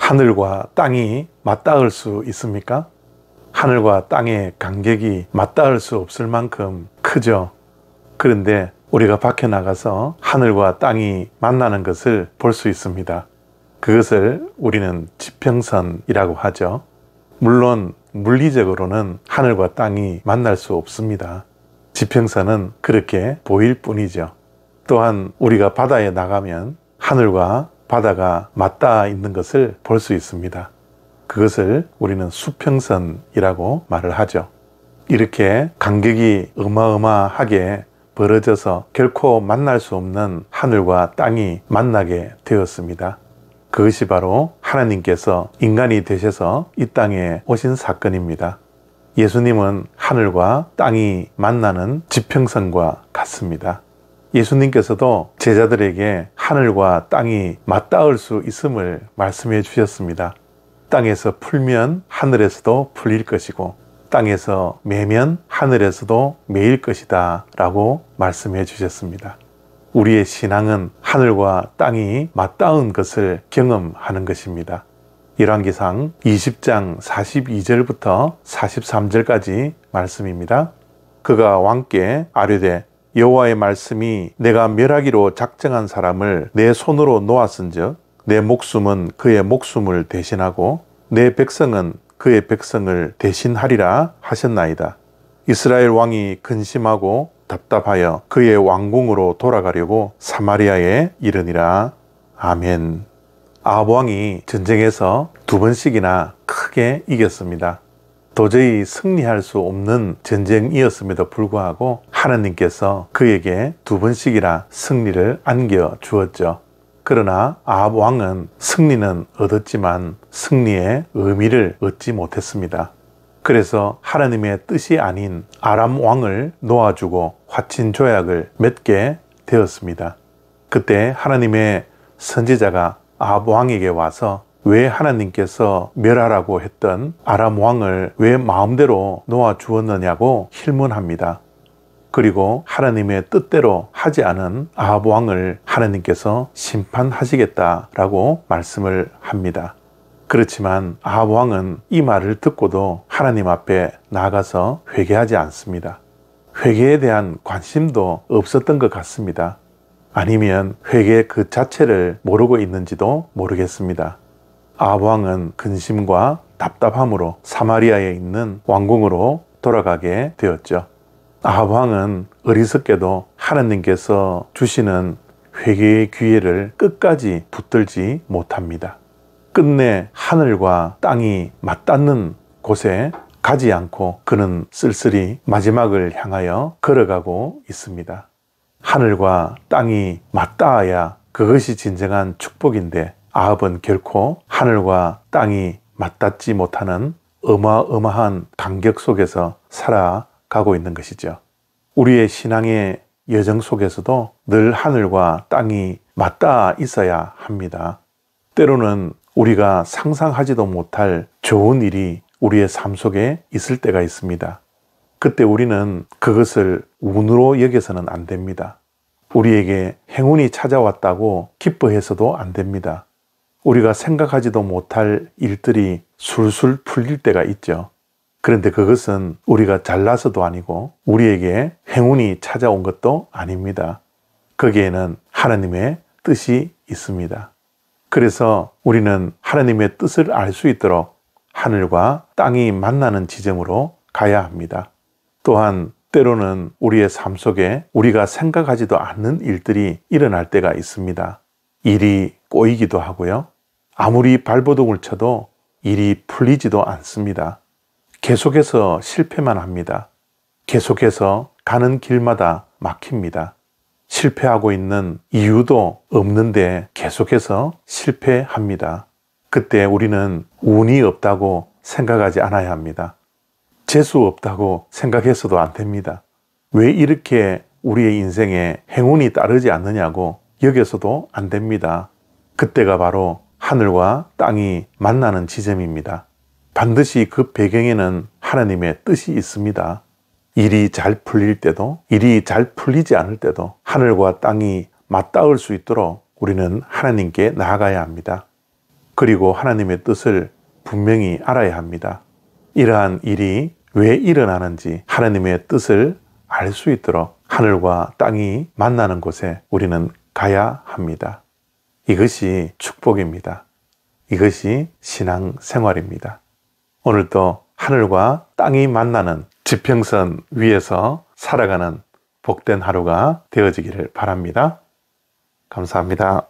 하늘과 땅이 맞닿을 수 있습니까? 하늘과 땅의 간격이 맞닿을 수 없을 만큼 크죠. 그런데 우리가 밖에 나가서 하늘과 땅이 만나는 것을 볼 수 있습니다. 그것을 우리는 지평선이라고 하죠. 물론 물리적으로는 하늘과 땅이 만날 수 없습니다. 지평선은 그렇게 보일 뿐이죠. 또한 우리가 바다에 나가면 하늘과 바다가 맞닿아 있는 것을 볼 수 있습니다. 그것을 우리는 수평선이라고 말을 하죠. 이렇게 간격이 어마어마하게 벌어져서 결코 만날 수 없는 하늘과 땅이 만나게 되었습니다. 그것이 바로 하나님께서 인간이 되셔서 이 땅에 오신 사건입니다. 예수님은 하늘과 땅이 만나는 지평선과 같습니다. 예수님께서도 제자들에게 하늘과 땅이 맞닿을 수 있음을 말씀해 주셨습니다. 땅에서 풀면 하늘에서도 풀릴 것이고 땅에서 매면 하늘에서도 매일 것이다 라고 말씀해 주셨습니다. 우리의 신앙은 하늘과 땅이 맞닿은 것을 경험하는 것입니다. 열왕기상 20장 42절부터 43절까지 말씀입니다. 그가 왕께 아뢰되 여호와의 말씀이 내가 멸하기로 작정한 사람을 내 손으로 놓았은즉 내 목숨은 그의 목숨을 대신하고 내 백성은 그의 백성을 대신하리라 하셨나이다. 이스라엘 왕이 근심하고 답답하여 그의 왕궁으로 돌아가려고 사마리아에 이르니라. 아멘. 아합 왕이 전쟁에서 2번씩이나 크게 이겼습니다. 도저히 승리할 수 없는 전쟁이었음에도 불구하고 하나님께서 그에게 2번씩이나 승리를 안겨주었죠. 그러나 아합 왕은 승리는 얻었지만 승리의 의미를 얻지 못했습니다. 그래서 하나님의 뜻이 아닌 아람 왕을 놓아주고 화친 조약을 맺게 되었습니다. 그때 하나님의 선지자가 아합 왕에게 와서 왜 하나님께서 멸하라고 했던 아람 왕을 왜 마음대로 놓아주었느냐고 질문합니다. 그리고 하나님의 뜻대로 하지 않은 아합 왕을 하나님께서 심판하시겠다라고 말씀을 합니다. 그렇지만 아합 왕은 이 말을 듣고도 하나님 앞에 나가서 회개하지 않습니다. 회개에 대한 관심도 없었던 것 같습니다. 아니면 회개 그 자체를 모르고 있는지도 모르겠습니다. 아합 왕은 근심과 답답함으로 사마리아에 있는 왕궁으로 돌아가게 되었죠. 아합 왕은 어리석게도 하나님께서 주시는 회개의 기회를 끝까지 붙들지 못합니다. 끝내 하늘과 땅이 맞닿는 곳에 가지 않고 그는 쓸쓸히 마지막을 향하여 걸어가고 있습니다. 하늘과 땅이 맞닿아야 그것이 진정한 축복인데 아합은 결코 하늘과 땅이 맞닿지 못하는 어마어마한 간격 속에서 살아가고 있는 것이죠. 우리의 신앙의 여정 속에서도 늘 하늘과 땅이 맞닿아 있어야 합니다. 때로는 우리가 상상하지도 못할 좋은 일이 우리의 삶 속에 있을 때가 있습니다. 그때 우리는 그것을 운으로 여겨서는 안 됩니다. 우리에게 행운이 찾아왔다고 기뻐해서도 안 됩니다. 우리가 생각하지도 못할 일들이 술술 풀릴 때가 있죠. 그런데 그것은 우리가 잘나서도 아니고 우리에게 행운이 찾아온 것도 아닙니다. 거기에는 하나님의 뜻이 있습니다. 그래서 우리는 하나님의 뜻을 알 수 있도록 하늘과 땅이 만나는 지점으로 가야 합니다. 또한 때로는 우리의 삶 속에 우리가 생각하지도 않는 일들이 일어날 때가 있습니다. 일이 꼬이기도 하고요. 아무리 발버둥을 쳐도 일이 풀리지도 않습니다. 계속해서 실패만 합니다. 계속해서 가는 길마다 막힙니다. 실패하고 있는 이유도 없는데 계속해서 실패합니다. 그때 우리는 운이 없다고 생각하지 않아야 합니다. 재수 없다고 생각해서도 안 됩니다. 왜 이렇게 우리의 인생에 행운이 따르지 않느냐고 여겨서도 안 됩니다. 그때가 바로 하늘과 땅이 만나는 지점입니다. 반드시 그 배경에는 하나님의 뜻이 있습니다. 일이 잘 풀릴 때도 일이 잘 풀리지 않을 때도 하늘과 땅이 맞닿을 수 있도록 우리는 하나님께 나아가야 합니다. 그리고 하나님의 뜻을 분명히 알아야 합니다. 이러한 일이 왜 일어나는지 하나님의 뜻을 알 수 있도록 하늘과 땅이 만나는 곳에 우리는 가야 합니다. 이것이 축복입니다. 이것이 신앙생활입니다. 오늘도 하늘과 땅이 만나는 지평선 위에서 살아가는 복된 하루가 되어지기를 바랍니다. 감사합니다.